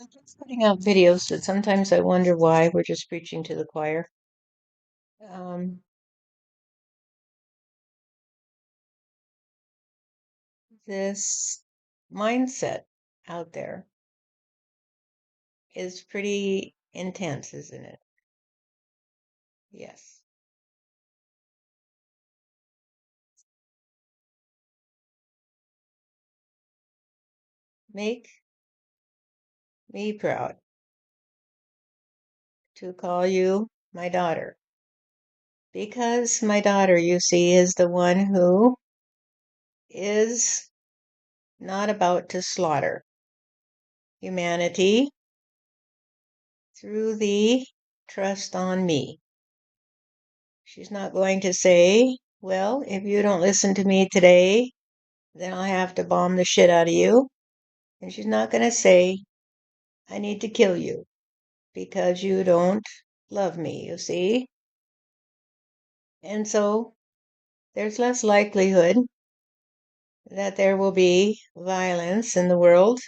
I'm just putting out videos that sometimes I wonder why we're just preaching to the choir. Um, this mindset out there is pretty intense, isn't it? Yes. Make me proud to call you my daughter. Because my daughter, you see, is the one who is not about to slaughter humanity through the trust on me. She's not going to say, well, if you don't listen to me today, then I'll have to bomb the shit out of you. And she's not going to say, I need to kill you because you don't love me, you see? And so there's less likelihood that there will be violence in the world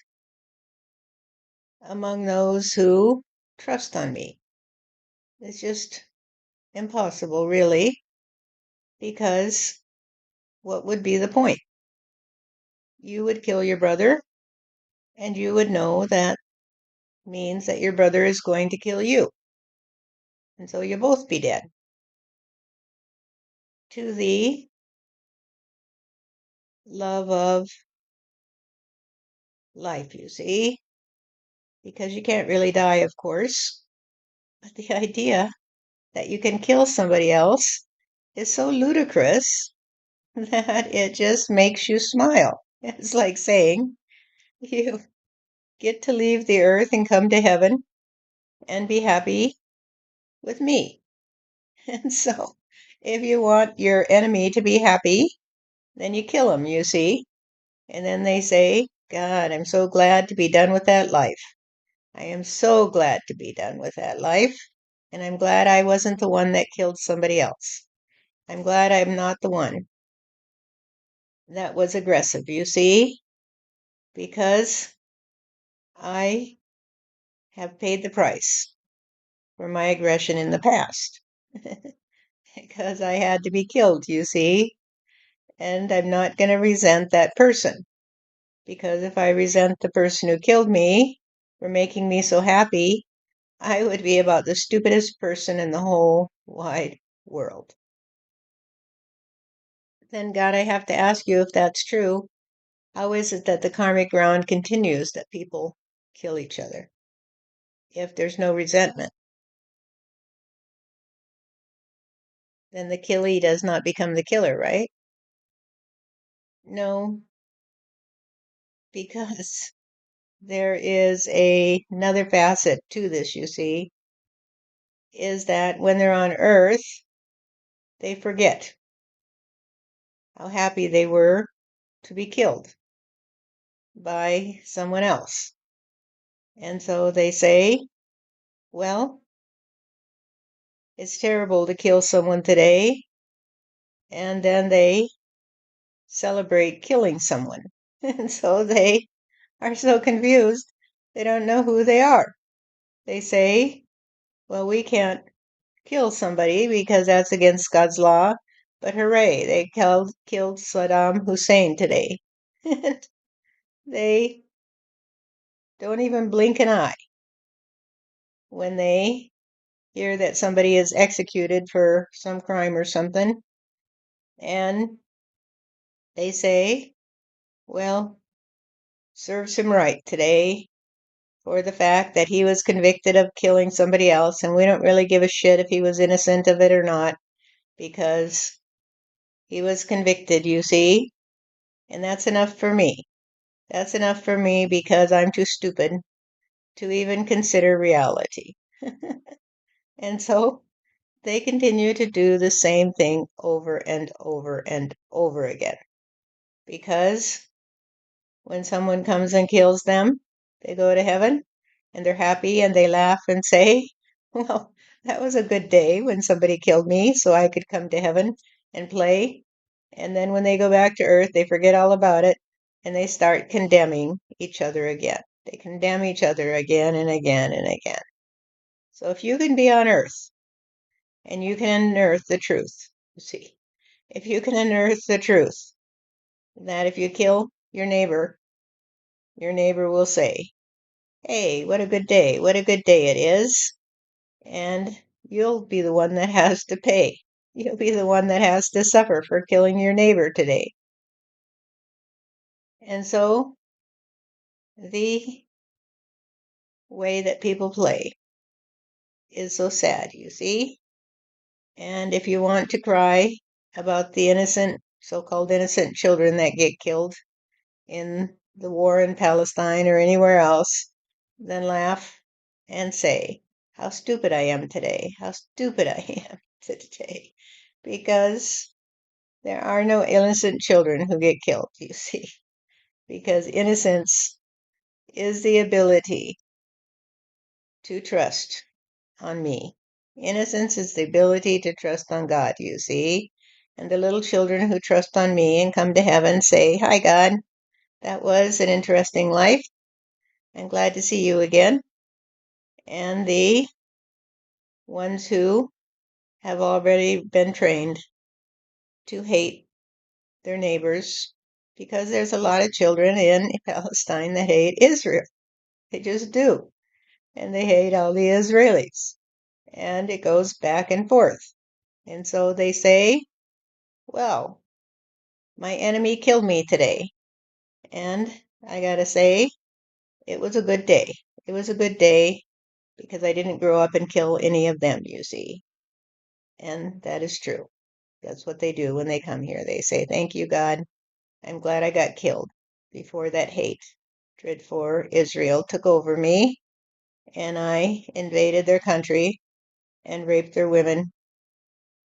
among those who trust on me. It's just impossible, really, because what would be the point? You would kill your brother, and you would know that means that your brother is going to kill you. And so you'll both be dead. To the love of life, you see, because you can't really die, of course. But the idea that you can kill somebody else is so ludicrous that it just makes you smile. It's like saying you get to leave the earth and come to heaven and be happy with me. And so if you want your enemy to be happy, then you kill him, you see. And then they say, God, I'm so glad to be done with that life. I am so glad to be done with that life. And I'm glad I wasn't the one that killed somebody else. I'm glad I'm not the one that was aggressive, you see, because I have paid the price for my aggression in the past. Because I had to be killed, you see, and I'm not going to resent that person. Because if I resent the person who killed me for making me so happy, I would be about the stupidest person in the whole wide world. Then, God, I have to ask you if that's true. How is it that the karmic round continues, that people kill each other if there's no resentment? Then the killee does not become the killer, right? No, because there is another facet to this, you see, is that when they're on Earth, they forget how happy they were to be killed by someone else. And so they say, well, it's terrible to kill someone today, and then they celebrate killing someone. And so they are so confused, they don't know who they are. They say, well, we can't kill somebody because that's against God's law, but hooray, they killed Saddam Hussein today. And they don't even blink an eye when they hear that somebody is executed for some crime or something. And they say, well, serves him right today for the fact that he was convicted of killing somebody else, and we don't really give a shit if he was innocent of it or not, because he was convicted, you see, and that's enough for me. That's enough for me because I'm too stupid to even consider reality. And so they continue to do the same thing over and over and over again. Because when someone comes and kills them, they go to heaven and they're happy and they laugh and say, well, that was a good day when somebody killed me so I could come to heaven and play. And then when they go back to earth, they forget all about it and they start condemning each other again. They condemn each other again and again and again. So if you can be on earth and you can unearth the truth, you see, if you can unearth the truth that if you kill your neighbor will say, "Hey, what a good day. What a good day it is." And you'll be the one that has to pay. You'll be the one that has to suffer for killing your neighbor today. And so the way that people play is so sad, you see. And if you want to cry about the innocent, so-called innocent children that get killed in the war in Palestine or anywhere else, then laugh and say, how stupid I am today. How stupid I am today. Because there are no innocent children who get killed, you see. Because innocence is the ability to trust on me. Innocence is the ability to trust on God, you see. And the little children who trust on me and come to heaven say, hi, God, that was an interesting life. I'm glad to see you again. And the ones who have already been trained to hate their neighbors, because there's a lot of children in Palestine that hate Israel. They just do. And they hate all the Israelis. And it goes back and forth. And so they say, well, my enemy killed me today. And I gotta say, it was a good day. It was a good day because I didn't grow up and kill any of them, you see. And that is true. That's what they do when they come here. They say, thank you, God. I'm glad I got killed before that hatred for Israel took over me and I invaded their country and raped their women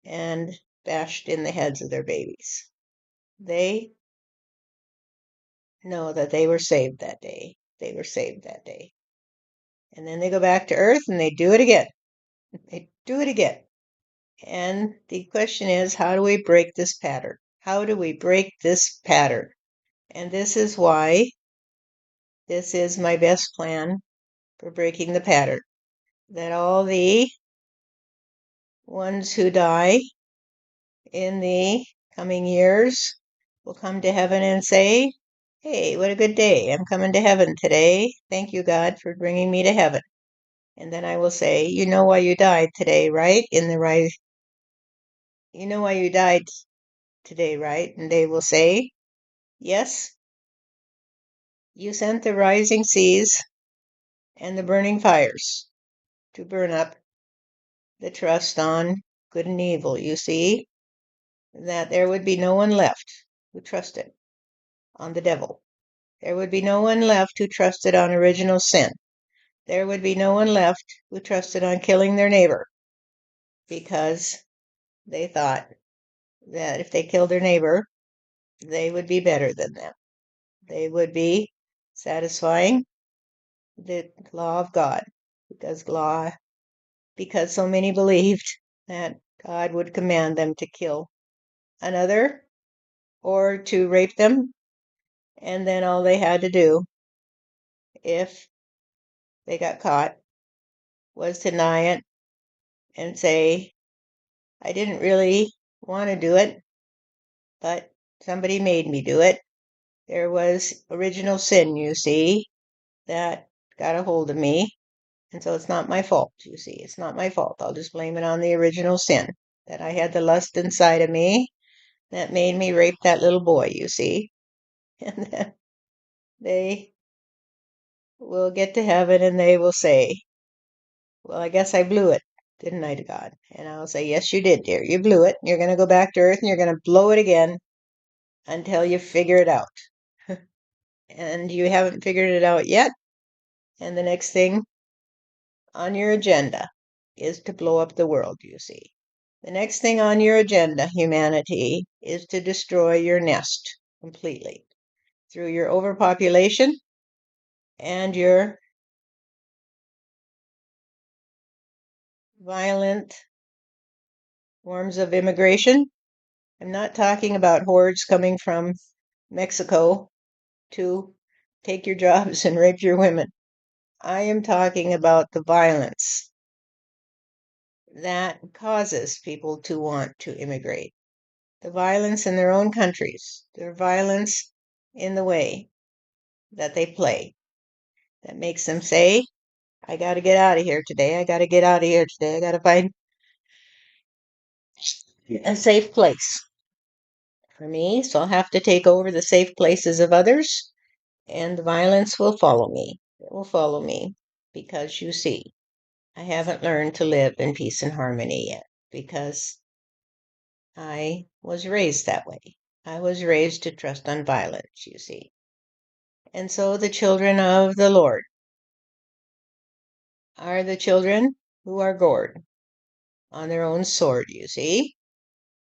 and bashed in the heads of their babies. They know that they were saved that day. They were saved that day. And then they go back to earth and they do it again. They do it again. And the question is, how do we break this pattern? How do we break this pattern? And this is why this is my best plan for breaking the pattern. That all the ones who die in the coming years will come to heaven and say, hey, what a good day. I'm coming to heaven today. Thank you, God, for bringing me to heaven. And then I will say, you know why you died today, right? You know why you died today, right? And they will say, yes, you sent the rising seas and the burning fires to burn up the trust on good and evil. You see, that there would be no one left who trusted on the devil. There would be no one left who trusted on original sin. There would be no one left who trusted on killing their neighbor because they thought that if they killed their neighbor, they would be better than them. They would be satisfying the law of God because so many believed that God would command them to kill another or to rape them, and then all they had to do if they got caught was to deny it and say, I didn't really want to do it, but somebody made me do it. There was original sin, you see, that got a hold of me. And so it's not my fault, you see. It's not my fault. I'll just blame it on the original sin that I had the lust inside of me that made me rape that little boy, you see. And then they will get to heaven and they will say, well, I guess I blew it, didn't I, to God? And I'll say, yes, you did, dear. You blew it. You're going to go back to earth and you're going to blow it again until you figure it out. And you haven't figured it out yet. And the next thing on your agenda is to blow up the world, you see. The next thing on your agenda, humanity, is to destroy your nest completely through your overpopulation and your violent forms of immigration. I'm not talking about hordes coming from Mexico to take your jobs and rape your women. I am talking about the violence that causes people to want to immigrate. The violence in their own countries, their violence in the way that they play, that makes them say, I got to get out of here today. I got to get out of here today. I got to find a safe place for me. So I'll have to take over the safe places of others, and the violence will follow me. It will follow me because you see, I haven't learned to live in peace and harmony yet because I was raised that way. I was raised to trust on violence, you see. And so the children of the Lord are the children who are gored on their own sword, you see.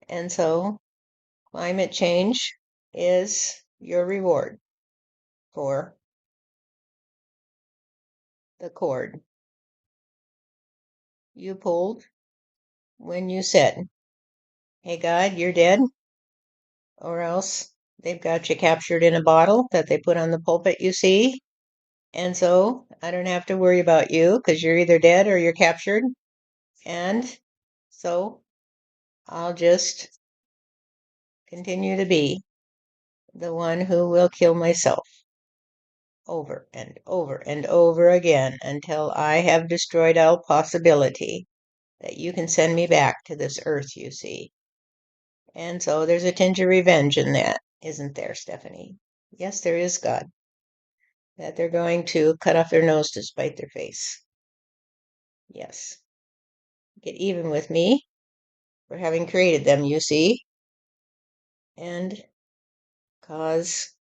And so climate change is your reward for the cord you pulled when you said, hey, God, you're dead, or else they've got you captured in a bottle that they put on the pulpit, you see. And so I don't have to worry about you because you're either dead or you're captured. And so I'll just continue to be the one who will kill myself over and over and over again until I have destroyed all possibility that you can send me back to this earth, you see. And so there's a tinge of revenge in that, isn't there, Stephanie? Yes, there is, God. That they're going to cut off their nose to spite their face. Yes. Get even with me for having created them, you see, and cause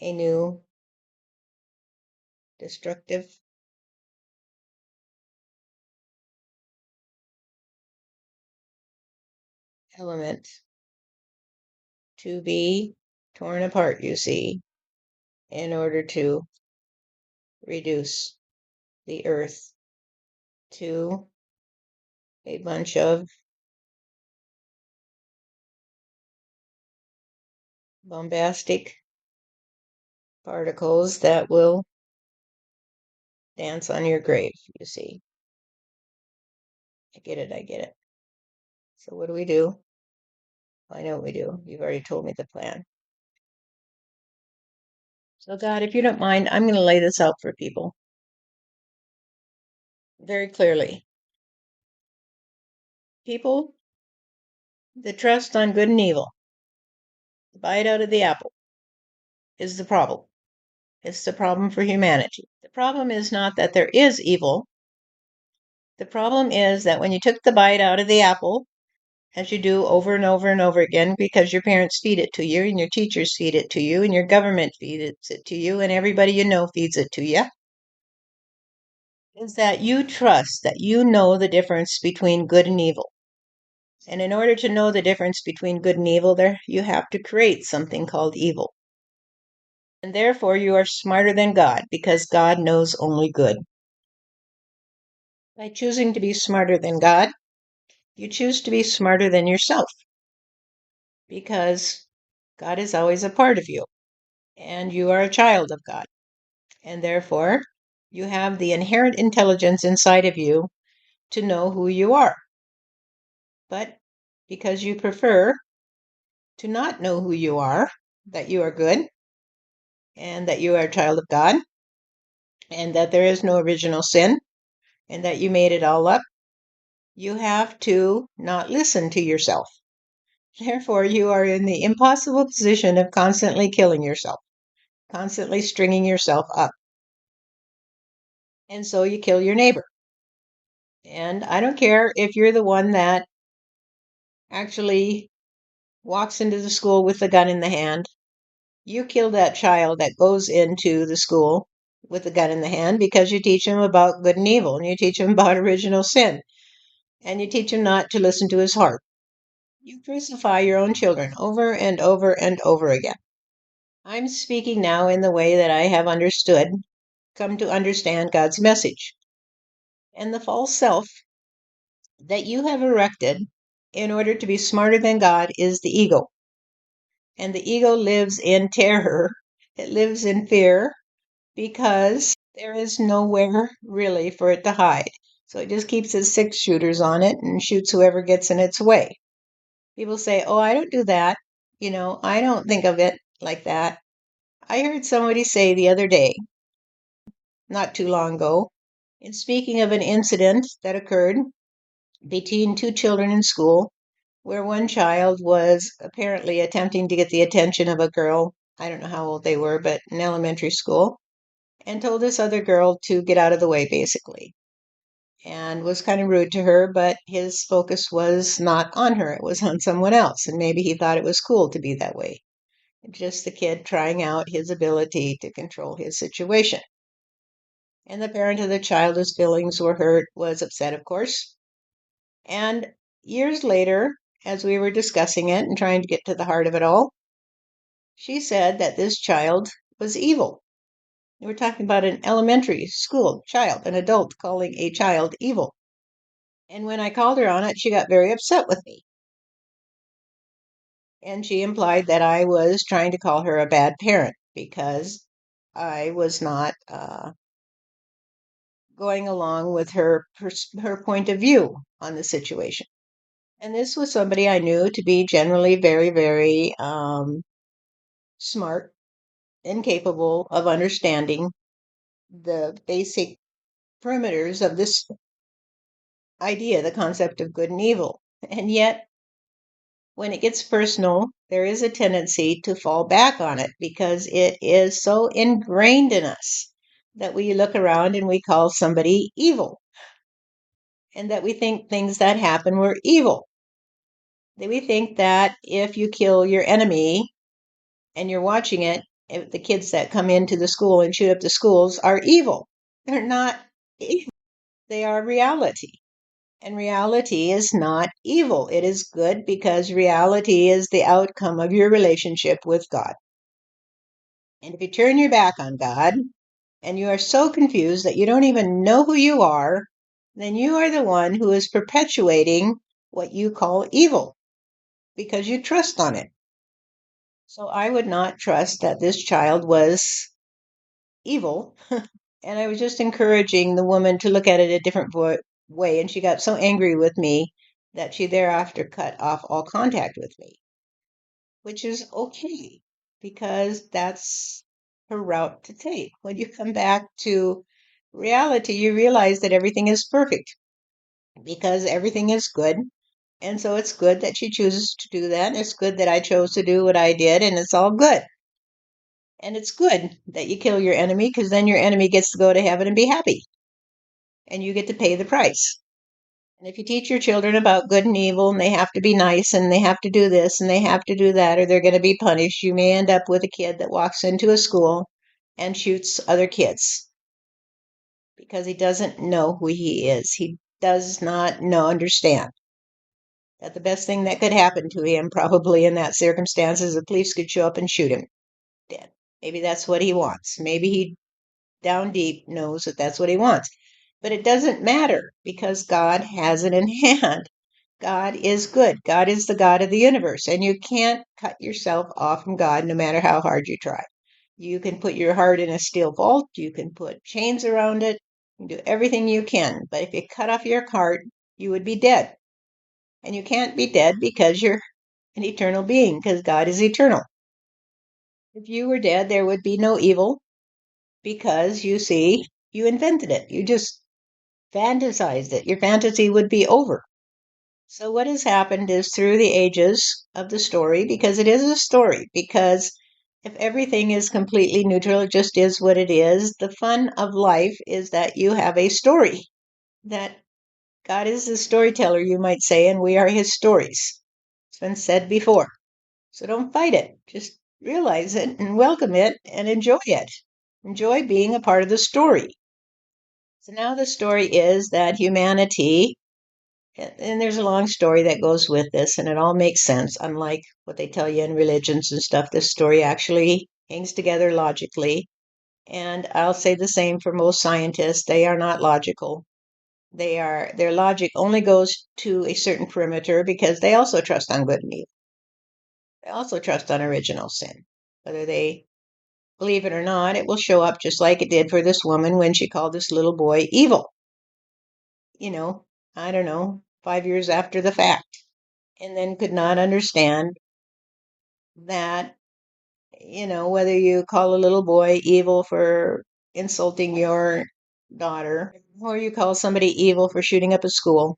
a new destructive element to be torn apart, you see, in order to reduce the earth to a bunch of bombastic particles that will dance on your grave, you see. I get it, I get it. So what do we do? I know what we do. You've already told me the plan. So God, if you don't mind, I'm going to lay this out for people very clearly. People, the trust on good and evil, the bite out of the apple, is the problem. It's the problem for humanity. The problem is not that there is evil. The problem is that when you took the bite out of the apple, as you do over and over and over again, because your parents feed it to you, and your teachers feed it to you, and your government feeds it to you, and everybody you know feeds it to you, is that you trust that you know the difference between good and evil. And in order to know the difference between good and evil, there you have to create something called evil. And therefore you are smarter than God, because God knows only good. By choosing to be smarter than God, you choose to be smarter than yourself, because God is always a part of you, and you are a child of God. And therefore, you have the inherent intelligence inside of you to know who you are. But because you prefer to not know who you are, that you are good, and that you are a child of God, and that there is no original sin, and that you made it all up, you have to not listen to yourself. Therefore, you are in the impossible position of constantly killing yourself, constantly stringing yourself up. And so you kill your neighbor. And I don't care if you're the one that actually walks into the school with the gun in the hand. You kill that child that goes into the school with the gun in the hand because you teach him about good and evil, and you teach him about original sin, and you teach him not to listen to his heart. You crucify your own children over and over and over again. I'm speaking now in the way that I have understood, come to understand God's message. And the false self that you have erected in order to be smarter than God is the ego. And the ego lives in terror It lives in fear because there is nowhere really for it to hide. So it just keeps its six shooters on it and shoots whoever gets in its way. People say, "Oh, I don't do that." I don't think of it like that. I heard somebody say the other day, not too long ago, in speaking of an incident that occurred between two children in school, where one child was apparently attempting to get the attention of a girl. I don't know how old they were, but in elementary school, and told this other girl to get out of the way, basically, and was kind of rude to her, but his focus was not on her, it was on someone else, and maybe he thought it was cool to be that way. Just the kid trying out his ability to control his situation. And the parent of the child whose feelings were hurt was upset, of course. And years later, as we were discussing it and trying to get to the heart of it all, she said that this child was evil. We were talking about an elementary school child, an adult calling a child evil. And when I called her on it, she got very upset with me. And she implied that I was trying to call her a bad parent because I was not going along with her point of view on the situation. And this was somebody I knew to be generally very, very smart and capable of understanding the basic perimeters of this idea, the concept of good and evil. And yet, when it gets personal, there is a tendency to fall back on it because it is so ingrained in us that we look around and we call somebody evil, and that we think things that happen were evil. That we think that if you kill your enemy and you're watching it, the kids that come into the school and shoot up the schools are evil. They're not evil, they are reality. And reality is not evil. It is good because reality is the outcome of your relationship with God. And if you turn your back on God and you are so confused that you don't even know who you are, then you are the one who is perpetuating what you call evil because you trust on it. So I would not trust that this child was evil. And I was just encouraging the woman to look at it a different way. And she got so angry with me that she thereafter cut off all contact with me, which is okay because that's her route to take. When you come back to reality, you realize that everything is perfect because everything is good. And so it's good that she chooses to do that. And it's good that I chose to do what I did, and it's all good. And it's good that you kill your enemy because then your enemy gets to go to heaven and be happy, and you get to pay the price. And if you teach your children about good and evil, and they have to be nice, and they have to do this, and they have to do that, or they're going to be punished, you may end up with a kid that walks into a school and shoots other kids because he doesn't know who he is. He does not understand that the best thing that could happen to him, probably in that circumstance, is the police could show up and shoot him dead. Maybe that's what he wants. Maybe he down deep knows that that's what he wants. But it doesn't matter because God has it in hand. God is good. God is the God of the universe, and you can't cut yourself off from God no matter how hard you try. You can put your heart in a steel vault, you can put chains around it, you can do everything you can. But if you cut off your heart, you would be dead. And you can't be dead because you're an eternal being, because God is eternal. If you were dead, there would be no evil because you see, you invented it. You just fantasized it. Your fantasy would be over. So, what has happened is through the ages of the story, because it is a story, because if everything is completely neutral, it just is what it is, the fun of life is that you have a story, that God is the storyteller, you might say, and we are his stories. It's been said before. So, don't fight it. Just realize it and welcome it and enjoy it. Enjoy being a part of the story. So, now the story is that humanity, and there's a long story that goes with this, and it all makes sense. Unlike what they tell you in religions and stuff, this story actually hangs together logically. And I'll say the same for most scientists. They are not logical. Their logic only goes to a certain perimeter because they also trust on good and evil. They also trust on original sin, whether they believe it or not, it will show up just like it did for this woman when she called this little boy evil. You know, I don't know, 5 years after the fact, and then could not understand that, whether you call a little boy evil for insulting your daughter or you call somebody evil for shooting up a school,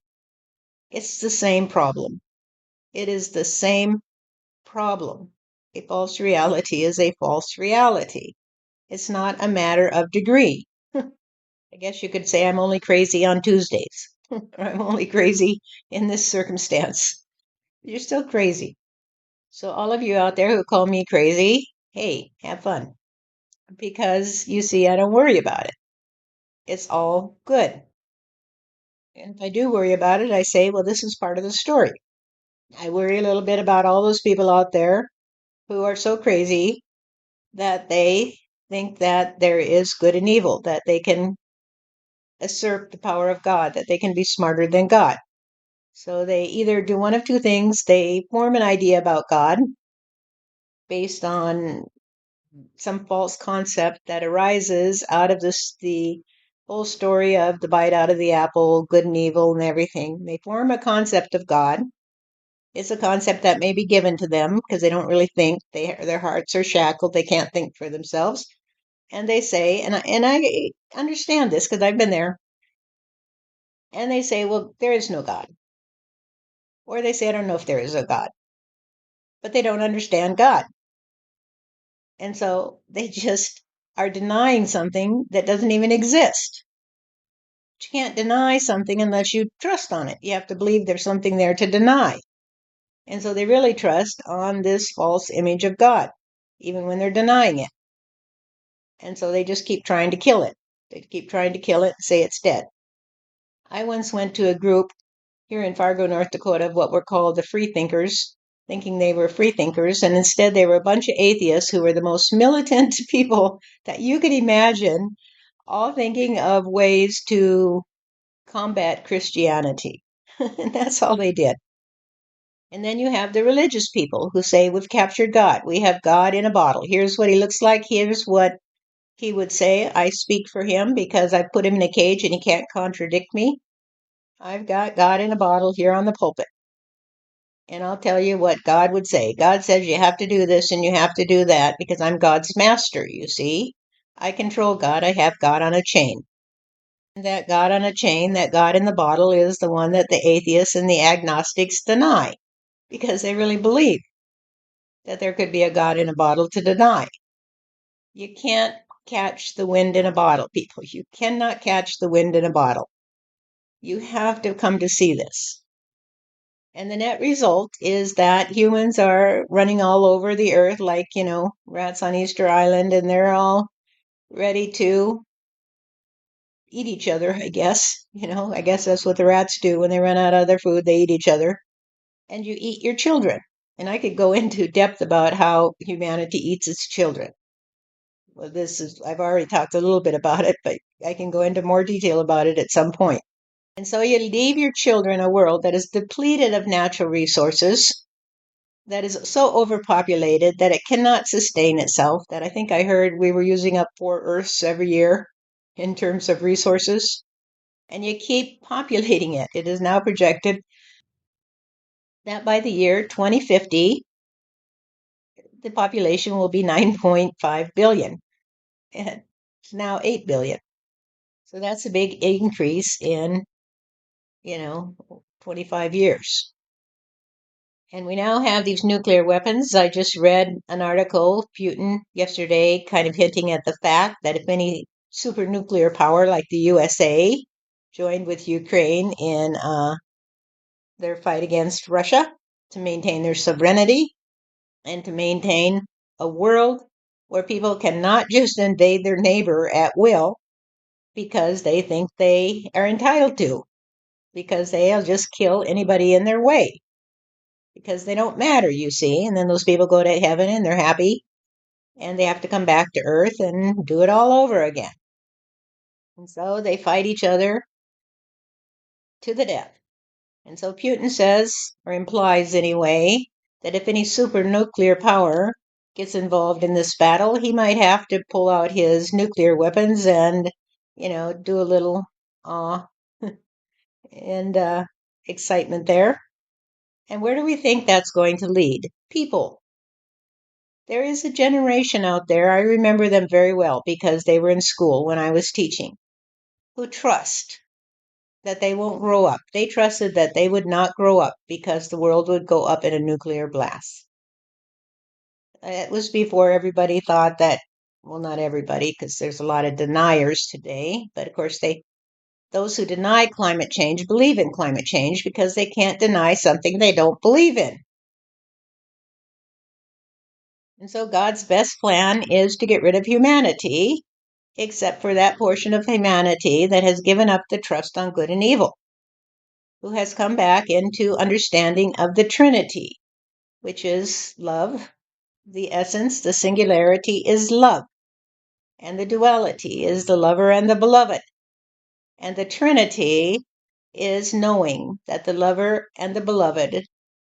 it's the same problem. It is the same problem. A false reality is a false reality. It's not a matter of degree. I guess you could say I'm only crazy on Tuesdays, or I'm only crazy in this circumstance. You're still crazy. So, all of you out there who call me crazy, hey, have fun. Because you see, I don't worry about it. It's all good. And if I do worry about it, I say, well, this is part of the story. I worry a little bit about all those people out there who are so crazy that they think that there is good and evil, that they can usurp the power of God, that they can be smarter than God. So they either do one of two things. They form an idea about God based on some false concept that arises out of the whole story of the bite out of the apple, good and evil and everything. They form a concept of God. It's a concept that may be given to them because they don't really think. Their hearts are shackled. They can't think for themselves. And they say, and I understand this because I've been there. And they say, well, there is no God. Or they say, I don't know if there is a God, but they don't understand God. And so they just are denying something that doesn't even exist. But you can't deny something unless you trust on it. You have to believe there's something there to deny. And so they really trust on this false image of God, even when they're denying it. And so they just keep trying to kill it. They keep trying to kill it and say it's dead. I once went to a group here in Fargo, North Dakota, of what were called the free thinkers, thinking they were free thinkers, and instead they were a bunch of atheists who were the most militant people that you could imagine, all thinking of ways to combat Christianity. And that's all they did. And then you have the religious people who say, we've captured God. We have God in a bottle. Here's what he looks like. Here's what he would say. I speak for him because I put him in a cage and he can't contradict me. I've got God in a bottle here on the pulpit. And I'll tell you what God would say. God says you have to do this and you have to do that because I'm God's master, you see. I control God. I have God on a chain. And that God on a chain, that God in the bottle, is the one that the atheists and the agnostics deny because they really believe that there could be a God in a bottle to deny. You can't catch the wind in a bottle, people. You cannot catch the wind in a bottle. You have to come to see this. And the net result is that humans are running all over the earth like, rats on Easter Island, and they're all ready to eat each other, I guess. I guess that's what the rats do when they run out of their food, they eat each other. And you eat your children. And I could go into depth about how humanity eats its children. Well, I've already talked a little bit about it, but I can go into more detail about it at some point. And so you leave your children a world that is depleted of natural resources, that is so overpopulated that it cannot sustain itself, that I think I heard we were using up 4 Earths every year in terms of resources. And you keep populating it. It is now projected that by the year 2050, the population will be 9.5 billion. And it's now 8 billion. So that's a big increase in, 25 years. And we now have these nuclear weapons. I just read an article, Putin, yesterday, kind of hinting at the fact that if any super nuclear power like the USA joined with Ukraine in their fight against Russia to maintain their sovereignty and to maintain a world where people cannot just invade their neighbor at will because they think they are entitled to, because they'll just kill anybody in their way, because they don't matter, you see. And then those people go to heaven and they're happy and they have to come back to earth and do it all over again. And so they fight each other to the death. And so Putin says, or implies anyway, that if any super nuclear power gets involved in this battle, he might have to pull out his nuclear weapons and, do a little awe and excitement there. And where do we think that's going to lead? People. There is a generation out there, I remember them very well because they were in school when I was teaching, who trust that they won't grow up. They trusted that they would not grow up because the world would go up in a nuclear blast. It was before everybody thought that, well, not everybody, because there's a lot of deniers today, but of course those who deny climate change believe in climate change because they can't deny something they don't believe in. And so God's best plan is to get rid of humanity, except for that portion of humanity that has given up the trust on good and evil, who has come back into understanding of the Trinity, which is love. The essence, the singularity is love, and the duality is the lover and the beloved. And the Trinity is knowing that the lover and the beloved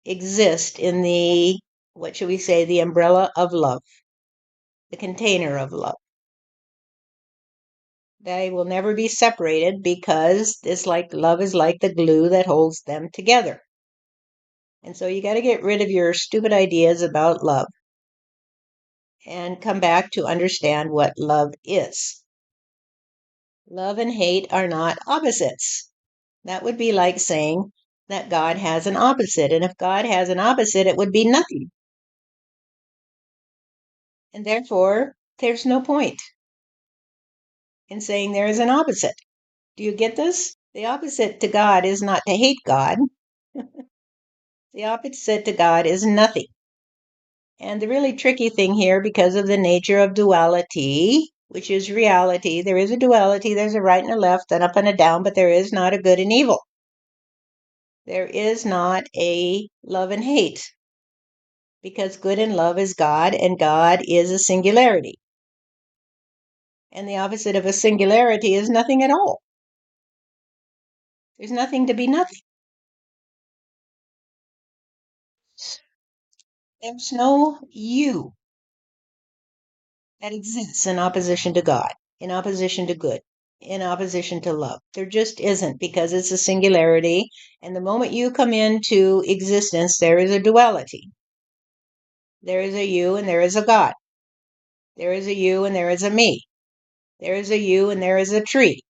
exist in the, what should we say, the umbrella of love, the container of love. They will never be separated because it's like love is like the glue that holds them together. And so you got to get rid of your stupid ideas about love and come back to understand what love is. Love and hate are not opposites. That would be like saying that God has an opposite. And if God has an opposite, it would be nothing. And therefore, there's no point in saying there is an opposite. Do you get this? The opposite to God is not to hate God. The opposite to God is nothing. And the really tricky thing here, because of the nature of duality, which is reality, there is a duality, there's a right and a left, an up and a down, but there is not a good and evil. There is not a love and hate, because good and love is God, and God is a singularity. And the opposite of a singularity is nothing at all. There's nothing to be nothing. There's no you that exists in opposition to God, in opposition to good, in opposition to love. There just isn't because it's a singularity. And the moment you come into existence, there is a duality. There is a you and there is a God. There is a you and there is a me. There is a you and there is a tree.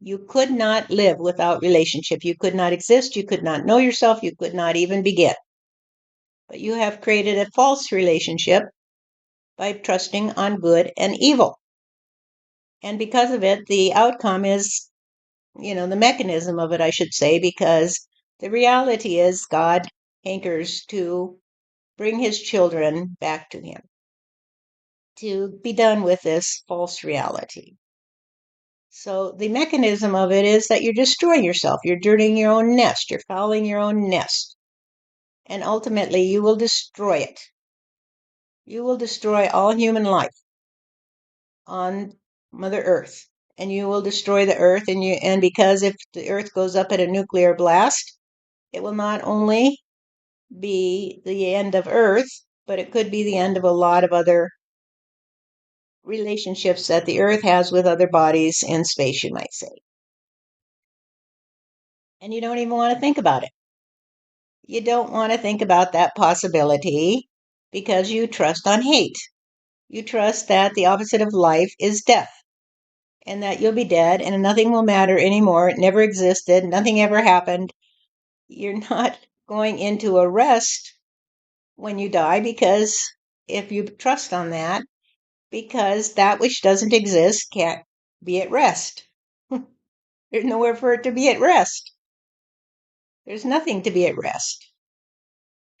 You could not live without relationship. You could not exist. You could not know yourself. You could not even begin. But you have created a false relationship by trusting on good and evil. And because of it, the outcome is, the mechanism of it, I should say, because the reality is God hankers to bring his children back to him, to be done with this false reality. So the mechanism of it is that you're destroying yourself. You're dirtying your own nest. You're fouling your own nest. And ultimately, you will destroy it. You will destroy all human life on Mother Earth. And you will destroy the earth. And because if the earth goes up at a nuclear blast, it will not only be the end of Earth, but it could be the end of a lot of other relationships that the Earth has with other bodies in space, you might say. And you don't even want to think about it. You don't want to think about that possibility because you trust on hate. You trust that the opposite of life is death and that you'll be dead and nothing will matter anymore. It never existed. Nothing ever happened. You're not going into a rest when you die because if you trust on that, because that which doesn't exist can't be at rest. There's nowhere for it to be at rest. There's nothing to be at rest.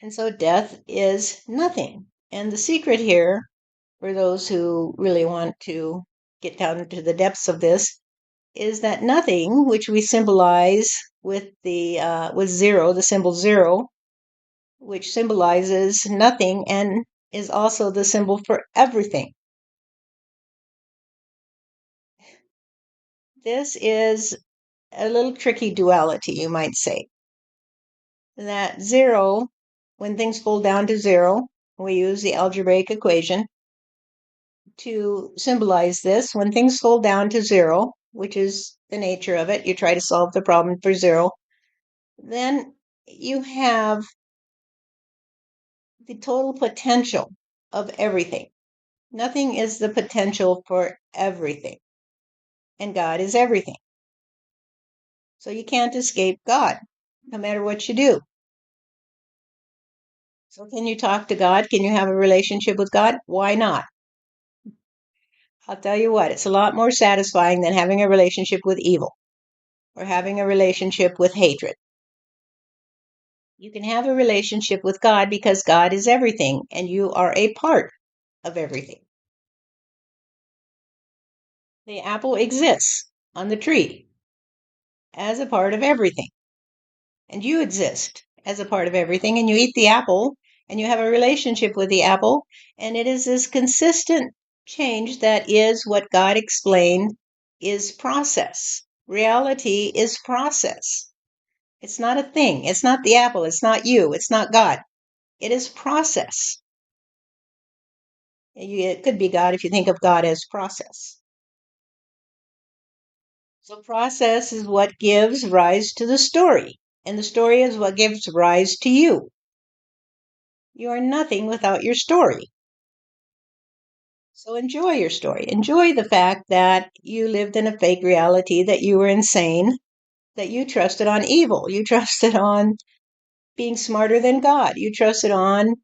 And so death is nothing. And the secret here, for those who really want to get down into the depths of this, is that nothing, which we symbolize with with zero, the symbol zero, which symbolizes nothing and is also the symbol for everything. This is a little tricky duality, you might say. That zero, when things fall down to zero, We use the algebraic equation to symbolize this. When things fall down to zero, which is the nature of it, you try to solve the problem for zero, then you have the total potential of everything. Nothing is the potential for everything, and God is everything. So you can't escape God, no matter what you do. So can you talk to God? Can you have a relationship with God? Why not? I'll tell you what, it's a lot more satisfying than having a relationship with evil or having a relationship with hatred. You can have a relationship with God because God is everything and you are a part of everything. The apple exists on the tree as a part of everything, and you exist as a part of everything, and you eat the apple and you have a relationship with the apple, and it is this consistent change that is what God explained is process. Reality is process. It's not a thing. It's not the apple. It's not you. It's not God. It is process. It could be God if you think of God as process. So, process is what gives rise to the story, and the story is what gives rise to you. You are nothing without your story. So, enjoy your story. Enjoy the fact that you lived in a fake reality, that you were insane, that you trusted on evil, you trusted on being smarter than God, you trusted on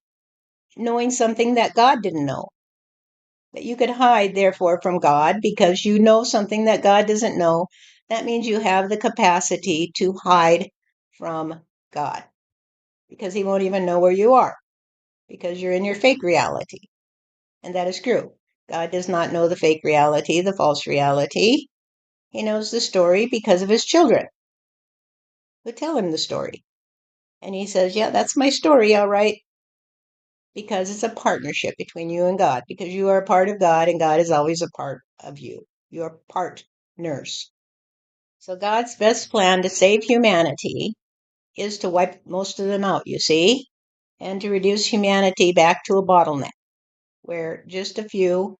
knowing something that God didn't know. That you could hide, therefore, from God because you know something that God doesn't know. That means you have the capacity to hide from God because He won't even know where you are because you're in your fake reality. And that is true. God does not know the fake reality, the false reality. He knows the story because of His children who tell Him the story. And He says, yeah, that's my story, all right, because it's a partnership between you and God, because you are a part of God and God is always a part of you. You are partners. So God's best plan to save humanity is to wipe most of them out, you see, and to reduce humanity back to a bottleneck where just a few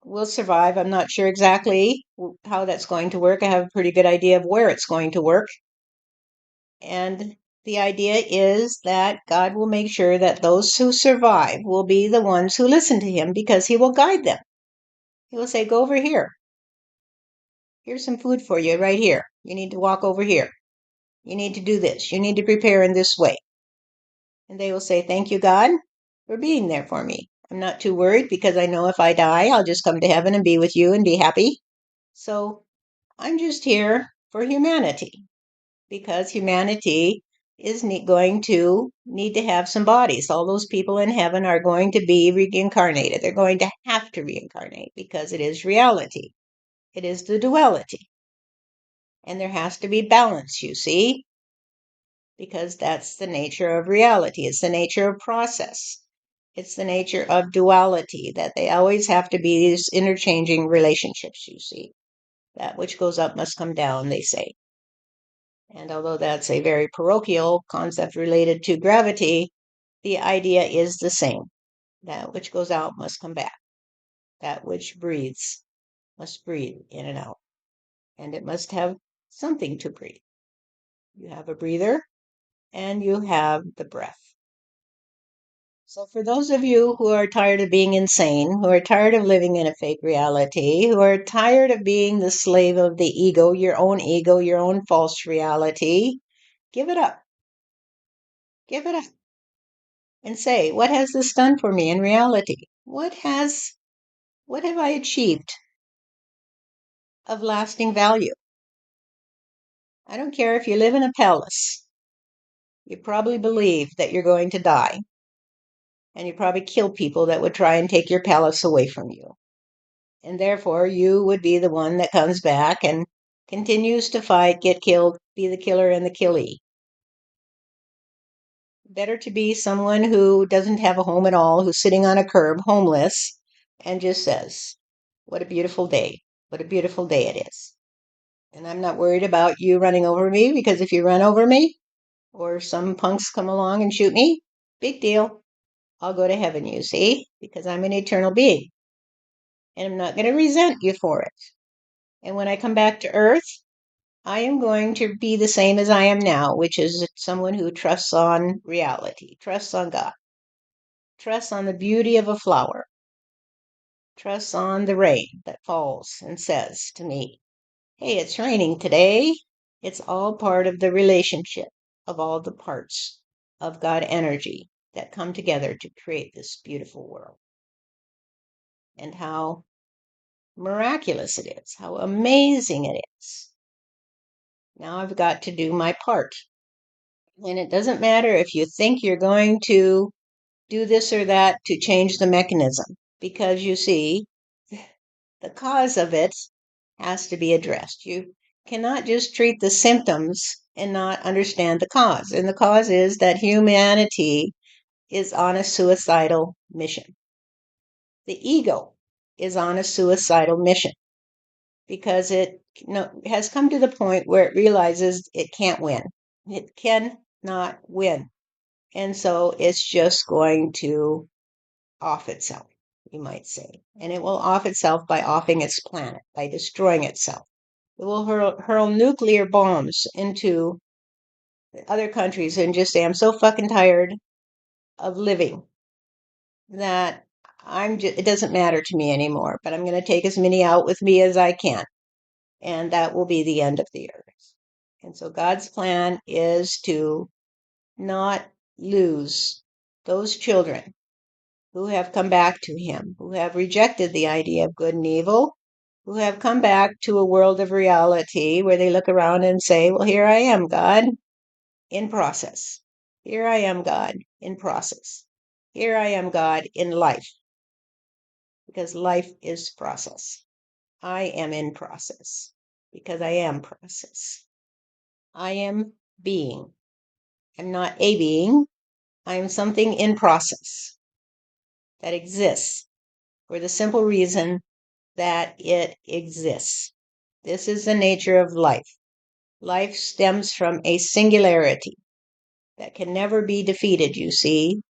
will survive. I'm not sure exactly how that's going to work. I have a pretty good idea of where it's going to work. And the idea is that God will make sure that those who survive will be the ones who listen to Him because He will guide them. He will say, go over here. Here's some food for you right here. You need to walk over here. You need to do this. You need to prepare in this way. And they will say, thank you, God, for being there for me. I'm not too worried because I know if I die, I'll just come to heaven and be with you and be happy. So I'm just here for humanity because humanity is going to need to have some bodies. All those people in heaven are going to be reincarnated. They're going to have to reincarnate because it is reality. It is the duality. And there has to be balance, you see, because that's the nature of reality. It's the nature of process. It's the nature of duality, that they always have to be these interchanging relationships, you see. That which goes up must come down, they say. And although that's a very parochial concept related to gravity, the idea is the same. That which goes out must come back. That which breathes must breathe in and out. And it must have something to breathe. You have a breather and you have the breath. So, for those of you who are tired of being insane, who are tired of living in a fake reality, who are tired of being the slave of the ego, your own false reality, give it up. Give it up and say, what has this done for me in reality? What have I achieved of lasting value? I don't care if you live in a palace. You probably believe that you're going to die, and you probably kill people that would try and take your palace away from you. And therefore, you would be the one that comes back and continues to fight, get killed, be the killer and the killee. Better to be someone who doesn't have a home at all, who's sitting on a curb, homeless, and just says, what a beautiful day. What a beautiful day it is. And I'm not worried about you running over me, because if you run over me or some punks come along and shoot me, big deal. I'll go to heaven, you see, because I'm an eternal being. And I'm not going to resent you for it. And when I come back to earth, I am going to be the same as I am now, which is someone who trusts on reality, trusts on God, trusts on the beauty of a flower, trusts on the rain that falls and says to me, hey, it's raining today. It's all part of the relationship of all the parts of God energy that come together to create this beautiful world. And how miraculous it is, how amazing it is. Now I've got to do my part. And it doesn't matter if you think you're going to do this or that to change the mechanism, because you see, the cause of it has to be addressed. You cannot just treat the symptoms and not understand the cause. And the cause is that humanity is on a suicidal mission. The ego is on a suicidal mission because it has come to the point where it realizes it can't win. It cannot win. And so it's just going to off itself, you might say. And it will off itself by offing its planet, by destroying itself. It will hurl nuclear bombs into other countries and just say, I'm so fucking tired of living that it doesn't matter to me anymore, but I'm going to take as many out with me as I can. And that will be the end of the earth. And so God's plan is to not lose those children who have come back to him, who have rejected the idea of good and evil, who have come back to a world of reality where they look around and say, well, here I am, God, in process. Here I am, God, in process. Here I am, God, in life, because life is process. I am in process because I am process. I am being. I'm not a being. I am something in process that exists for the simple reason that it exists. This is the nature of life. Life stems from a singularity that can never be defeated, you see,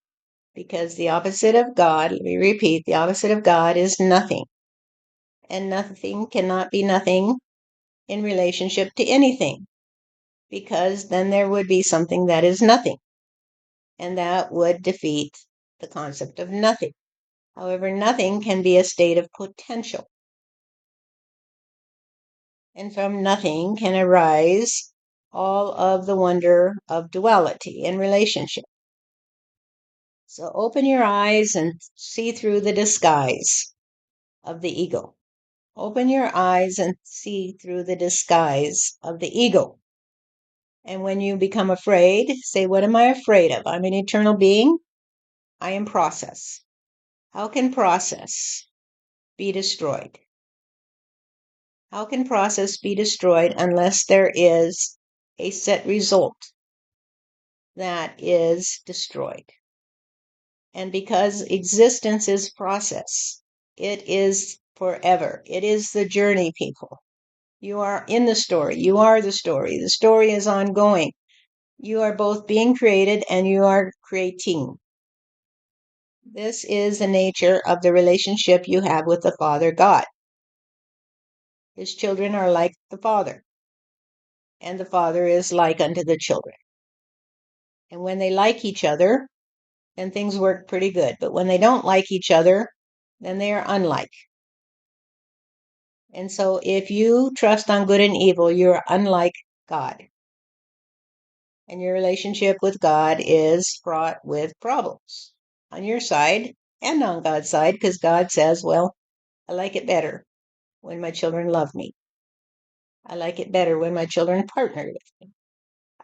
because the opposite of God, let me repeat, the opposite of God is nothing. And nothing cannot be nothing in relationship to anything, because then there would be something that is nothing, and that would defeat the concept of nothing. However, nothing can be a state of potential. And from nothing can arise all of the wonder of duality and relationship. So open your eyes and see through the disguise of the ego. Open your eyes and see through the disguise of the ego. And when you become afraid, say, what am I afraid of? I'm an eternal being. I am process. How can process be destroyed? How can process be destroyed unless there is a set result that is destroyed? And because existence is process, it is forever. It is the journey, people. You are in the story. You are the story. The story is ongoing. You are both being created and you are creating. This is the nature of the relationship you have with the Father God. His children are like the Father, and the Father is like unto the children. And when they like each other, then things work pretty good. But when they don't like each other, then they are unlike. And so if you trust on good and evil, you're unlike God. And your relationship with God is fraught with problems on your side and on God's side, because God says, well, I like it better when my children love me. I like it better when my children partner with me.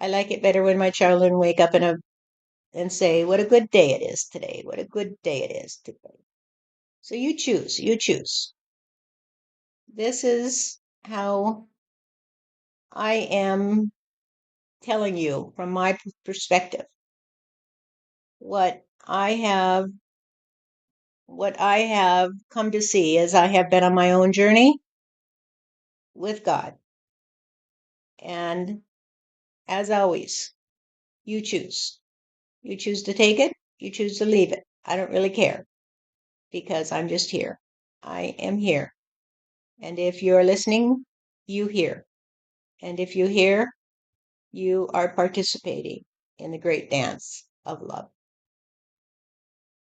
I like it better when my children wake up and say, what a good day it is today. What a good day it is today. So you choose, you choose. This is how I am telling you from my perspective what I have come to see as I have been on my own journey with God. And as always, you choose. You choose to take it, you choose to leave it. I don't really care because I'm just here. I am here. And if you're listening, you hear. And if you hear, you are participating in the great dance of love.